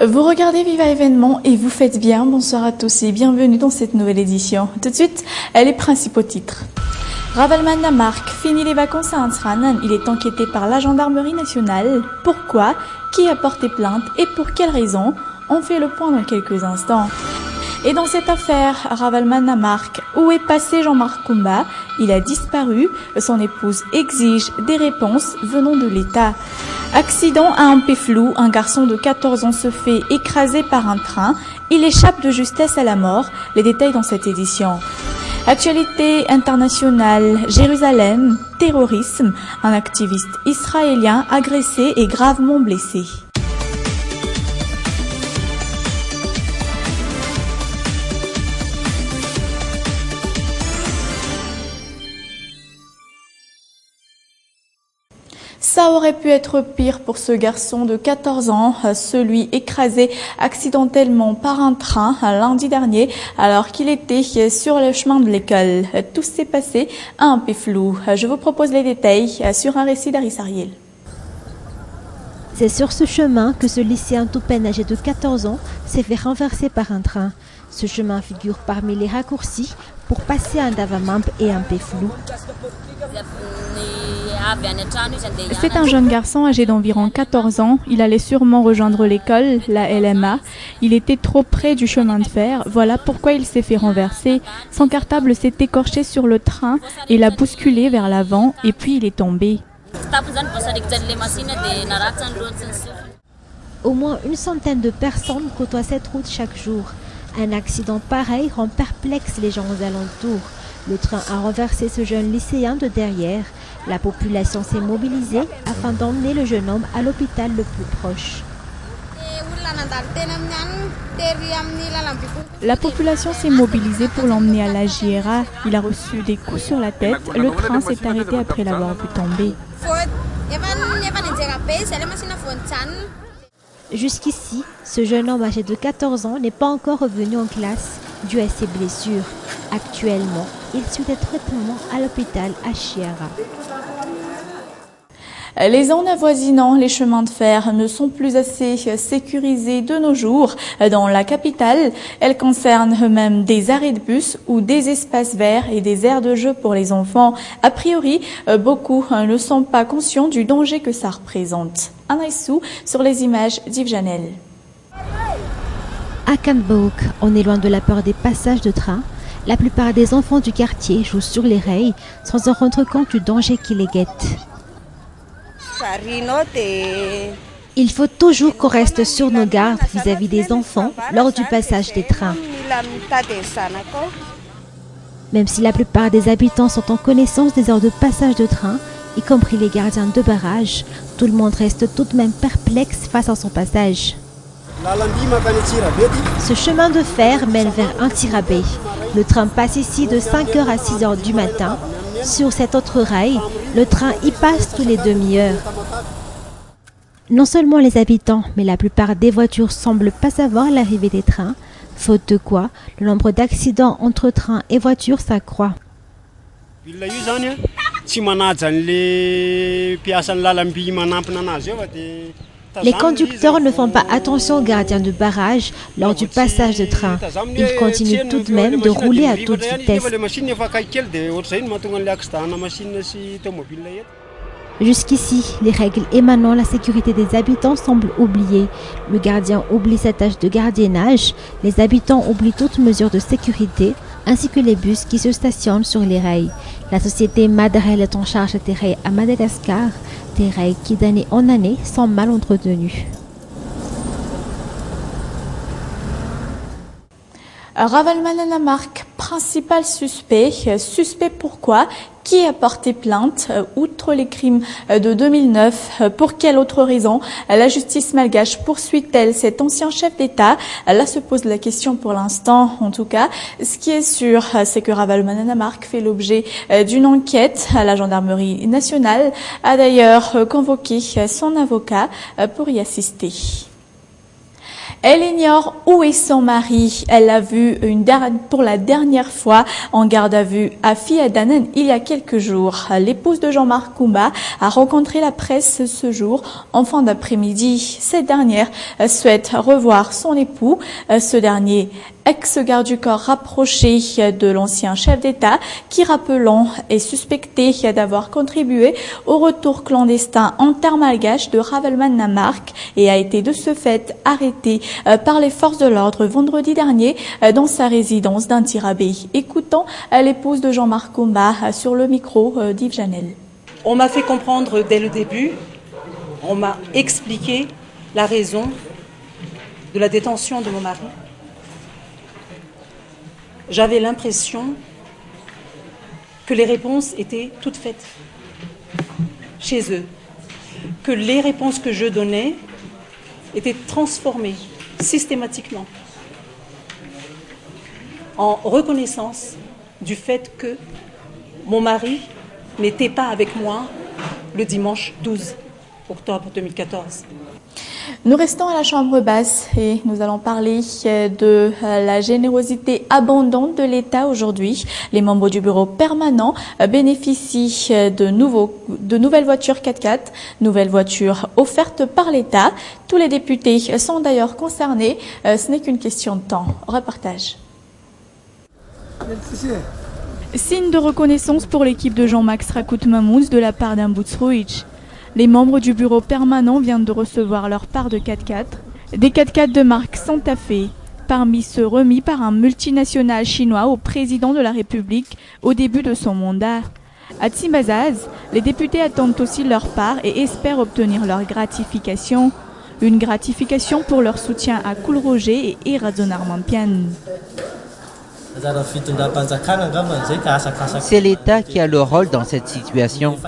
Vous regardez Viva Événement et vous faites bien. Bonsoir à tous et bienvenue dans cette nouvelle édition. Tout de suite, les principaux titres. Ravalman Namark finit les vacances à Ansran. Il est enquêté par la gendarmerie nationale. Pourquoi? Qui a porté plainte et pour quelles raisons? On fait le point dans quelques instants. Et dans cette affaire, Ravalman Namark, où est passé Jean-Marc Koumba? Il a disparu. Son épouse exige des réponses venant de l'État. Accident à Ampeflou, un garçon de 14 ans se fait écraser par un train. Il échappe de justesse à la mort. Les détails dans cette édition. Actualité internationale, Jérusalem, terrorisme, un activiste israélien agressé et gravement blessé. Ça aurait pu être pire pour ce garçon de 14 ans, celui écrasé accidentellement par un train lundi dernier alors qu'il était sur le chemin de l'école. Tout s'est passé un peu flou. Je vous propose les détails sur un récit d'Aris Ariel. C'est sur ce chemin que ce lycéen tout peine âgé de 14 ans s'est fait renverser par un train. Ce chemin figure parmi les raccourcis pour passer à Davamamp et un Peflou. C'est un jeune garçon âgé d'environ 14 ans. Il allait sûrement rejoindre l'école, la LMA. Il était trop près du chemin de fer. Voilà pourquoi il s'est fait renverser. Son cartable s'est écorché sur le train et l'a bousculé vers l'avant et puis il est tombé. Au moins une centaine de personnes côtoient cette route chaque jour. Un accident pareil rend perplexes les gens aux alentours. Le train a renversé ce jeune lycéen de derrière. La population s'est mobilisée afin d'emmener le jeune homme à l'hôpital le plus proche. La population s'est mobilisée pour l'emmener à la JRA. Il a reçu des coups sur la tête. Le train s'est arrêté après l'avoir vu tomber. Jusqu'ici, ce jeune homme âgé de 14 ans n'est pas encore revenu en classe dû à ses blessures. Actuellement, il suit des traitements à l'hôpital à Chiara. Les zones avoisinant les chemins de fer ne sont plus assez sécurisées de nos jours dans la capitale. Elles concernent même des arrêts de bus ou des espaces verts et des aires de jeu pour les enfants. A priori, beaucoup ne sont pas conscients du danger que ça représente. Anaïsou sur les images d'Yves Janel. À Kanbouk, on est loin de la peur des passages de train. La plupart des enfants du quartier jouent sur les rails sans se rendre compte du danger qui les guette. Il faut toujours qu'on reste sur nos gardes vis-à-vis des enfants lors du passage des trains. Même si la plupart des habitants sont en connaissance des heures de passage de train, y compris les gardiens de barrage, tout le monde reste tout de même perplexe face à son passage. Ce chemin de fer mène vers Antirabé. Le train passe ici de 5h à 6h du matin. Sur cet autre rail, le train y passe tous les demi-heures. Non seulement les habitants, mais la plupart des voitures semblent pas savoir l'arrivée des trains, faute de quoi le nombre d'accidents entre trains et voitures s'accroît. Les conducteurs ne font pas attention aux gardiens de barrage lors du passage de train. Ils continuent tout de même de rouler à toute vitesse. Jusqu'ici, les règles émanant de la sécurité des habitants semblent oubliées. Le gardien oublie sa tâche de gardiennage, les habitants oublient toute mesure de sécurité, ainsi que les bus qui se stationnent sur les rails. La société Madarel est en charge des rails à Madagascar, des rails qui d'année en année sont mal entretenus. Ravalman Namark, principal suspect. Suspect pourquoi? Qui a porté plainte? Outre les crimes de 2009, pour quelle autre raison la justice malgache poursuit-elle cet ancien chef d'État? Là se pose la question pour l'instant, en tout cas. Ce qui est sûr, c'est que Ravalman Namark fait l'objet d'une enquête. La gendarmerie nationale a d'ailleurs convoqué son avocat pour y assister. Elle ignore où est son mari. Elle l'a vu pour la dernière fois en garde à vue à Fiadanen il y a quelques jours. L'épouse de Jean-Marc Koumba a rencontré la presse ce jour en fin d'après-midi. Cette dernière souhaite revoir son époux. Ce dernier, ex-garde du corps rapproché de l'ancien chef d'État, qui, rappelons, est suspecté d'avoir contribué au retour clandestin en terre malgache de Ravelman Namark et a été de ce fait arrêté par les forces de l'ordre vendredi dernier dans sa résidence d'Antirabé. Écoutons l'épouse de Jean-Marc Koumba sur le micro d'Yves Janel. On m'a fait comprendre dès le début, on m'a expliqué la raison de la détention de mon mari. J'avais l'impression que les réponses étaient toutes faites chez eux, que les réponses que je donnais étaient transformées systématiquement en reconnaissance du fait que mon mari n'était pas avec moi le dimanche 12 octobre 2014. Nous restons à la chambre basse et nous allons parler de la générosité abondante de l'État aujourd'hui. Les membres du bureau permanent bénéficient de nouvelles voitures 4x4, nouvelles voitures offertes par l'État. Tous les députés sont d'ailleurs concernés. Ce n'est qu'une question de temps. Reportage. Signe de reconnaissance pour l'équipe de Jean-Max Rakout Mamouds de la part d'un Bootsrouich. Les membres du bureau permanent viennent de recevoir leur part de 4x4, des 4x4 de marque Santa Fe, parmi ceux remis par un multinational chinois au président de la République au début de son mandat. À Tsimbazaz, les députés attendent aussi leur part et espèrent obtenir leur gratification. Une gratification pour leur soutien à Koul Roger et Erazonar Mampian. C'est l'État qui a le rôle dans cette situation.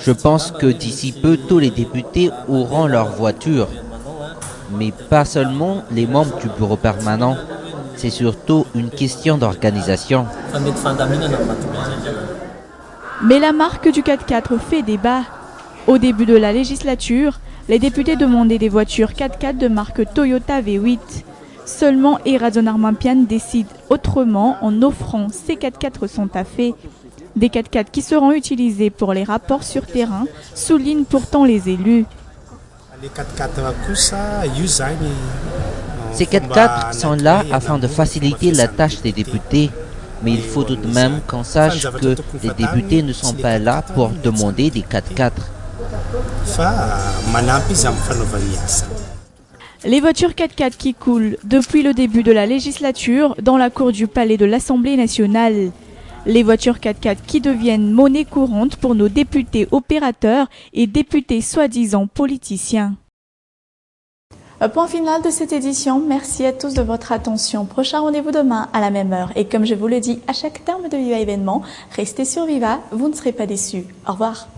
Je pense que d'ici peu, tous les députés auront leur voiture. Mais pas seulement les membres du bureau permanent. C'est surtout une question d'organisation. Mais la marque du 4x4 fait débat. Au début de la législature, les députés demandaient des voitures 4x4 de marque Toyota V8. Seulement Erazonar Mampian décide autrement en offrant ces 4x4 Santa Fe. Des 4x4 qui seront utilisés pour les rapports sur terrain, soulignent pourtant les élus. Ces 4x4 sont là afin de faciliter la tâche des députés. Mais il faut tout de même qu'on sache que les députés ne sont pas là pour demander des 4x4. Les voitures 4x4 qui coulent depuis le début de la législature dans la cour du palais de l'Assemblée nationale. Les voitures 4x4 qui deviennent monnaie courante pour nos députés opérateurs et députés soi-disant politiciens. Point final de cette édition. Merci à tous de votre attention. Prochain rendez-vous demain à la même heure. Et comme je vous le dis à chaque terme de Viva Événement, restez sur Viva, vous ne serez pas déçus. Au revoir.